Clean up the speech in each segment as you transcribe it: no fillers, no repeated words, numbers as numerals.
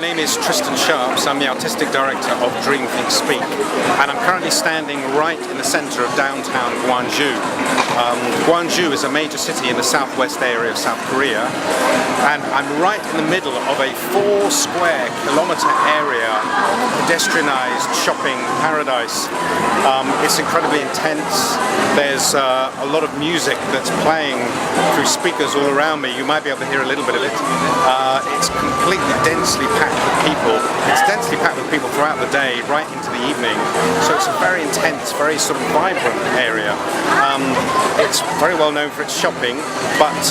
My name is Tristan Sharps. I'm the Artistic Director of Dream, Think, Speak, and I'm currently standing right in the center of downtown Gwangju. Gwangju is a major city in the southwest area of South Korea, and I'm right in the middle of a 4 square kilometer area, pedestrianized shopping paradise. It's incredibly intense. There's a lot of music that's playing through speakers all around me. You might be able to hear a little bit of it. It's completely densely packed with people. It's densely packed with people throughout the day, right into the evening. So it's a very intense, very sort of vibrant area. It's very well known for its shopping, but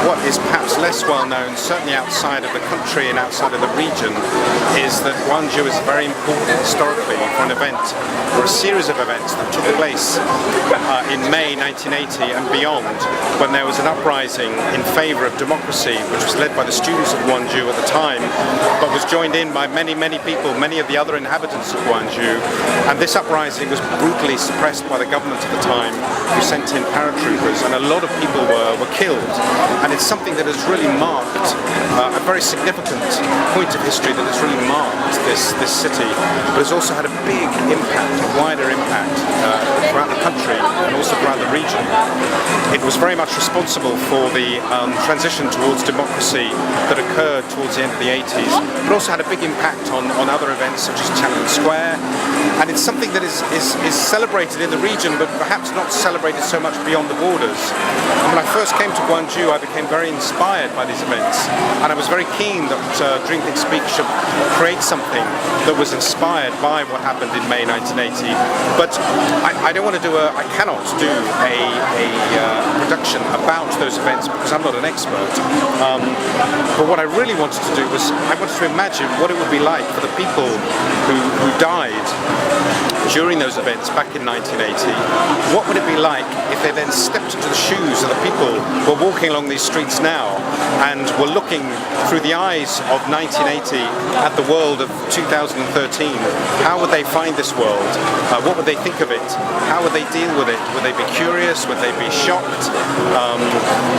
what is perhaps less well known, certainly outside of the country and outside of the region, is that Gwangju is very important historically for an event, or a series of events that took place in May 1980 and beyond, when there was an uprising in favour of democracy, which was led by the students of Gwangju at the time, but was joined in by many people, many of the other inhabitants of Gwangju, and this uprising was brutally suppressed by the government at the time, who sent in paratroopers, and a lot of people were killed. And it's something that has really marked a very significant point of history that has really marked this city, but has also had a big impact, a wider impact throughout the country and also throughout the region. It was very much responsible for the transition towards democracy that occurred towards the end of the 80s, but also had a big impact on other events such as Tiananmen Square, and it's something that is celebrated in the region, but perhaps not celebrated so much beyond the borders. And when I first came to Gwangju, I became very inspired by these events, and I was very keen that Dream, Think, Speak should create something that was inspired by what happened in May 1980. But I don't want to do I cannot do a production about those events because I'm not an expert. But what I really wanted to do was I wanted to imagine what it would be like for the people who died during those events back in 1980. What would it be like if they then stepped into the shoes of the people who are walking along these streets now and were looking through the eyes of 1980 at the world of 2013? How would they find this world? What would they think of it? How would they deal with it? Would they be curious? Would they be shocked?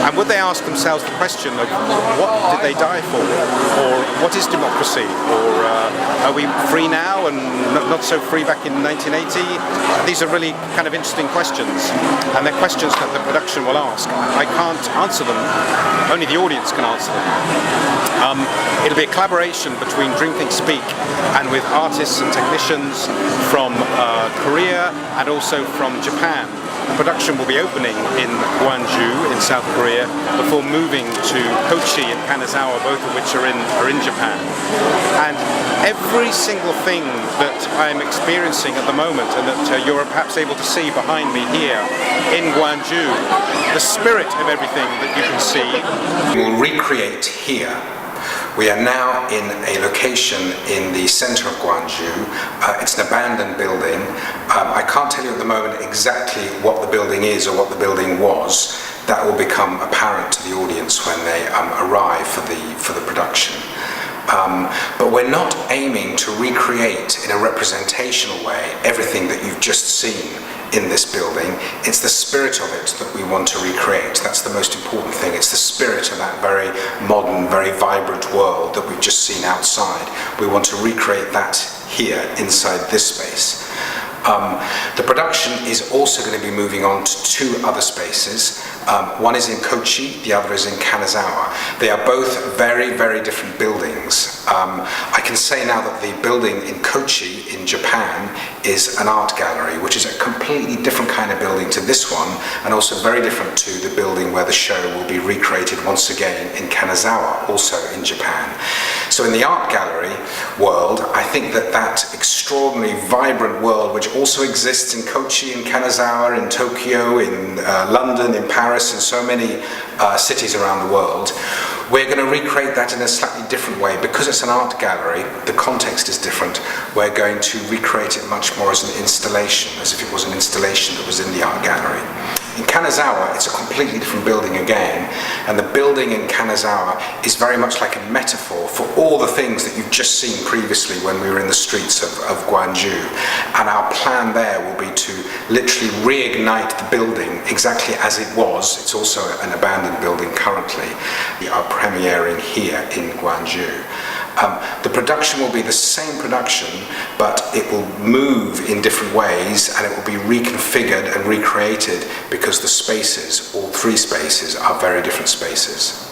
And would they ask themselves the question of what did they die for? Or what is democracy? Or are we free now and not so free back in 1980? These are really kind of interesting questions, and they're questions that the production will ask. I can't answer them, only the audience can answer them. It'll be a collaboration between Dream, Think, Speak and with artists and technicians from Korea and also from Japan. The production will be opening in Gwangju in South Korea before moving to Kochi and Kanazawa, both of which are in Japan. And every single thing that I'm experiencing at the moment, and that you're perhaps able to see behind me here in Gwangju, the spirit of everything that you can see, we'll recreate here. We are now in a location in the center of Gwangju. It's an abandoned building. I can't tell you at the moment exactly what the building is or what the building was. That will become apparent to the audience when they arrive for the production. But we're not aiming to recreate in a representational way everything that you've just seen in this building. It's the spirit of it that we want to recreate. That's the most important thing. It's the spirit of that very modern, very vibrant world that we've just seen outside. We want to recreate that here inside this space. The production is also going to be moving on to 2 other spaces. One is in Kochi, the other is in Kanazawa. They are both very different buildings. I can say now that the building in Kochi in Japan is an art gallery, which is a completely different kind of building to this one, and also very different to the building where the show will be recreated once again in Kanazawa, also in Japan. So in the art gallery world, I think that extraordinary, vibrant world, which also exists in Kochi, in Kanazawa, in Tokyo, in London, in Paris, in so many cities around the world, we're going to recreate that in a slightly different way. Because it's an art gallery, the context is different. We're going to recreate it much more as an installation, as if it was an installation that was in the art gallery. In Kanazawa, it's a completely different building again, and the building in Kanazawa is very much like a metaphor for all the things that you've just seen previously when we were in the streets of Gwangju. And our plan there will be to literally reignite the building exactly as it was. It's also an abandoned building currently. We are premiering here in Gwangju. The production will be the same production, but it will move in different ways and it will be reconfigured and recreated because the spaces, all three spaces, are very different spaces.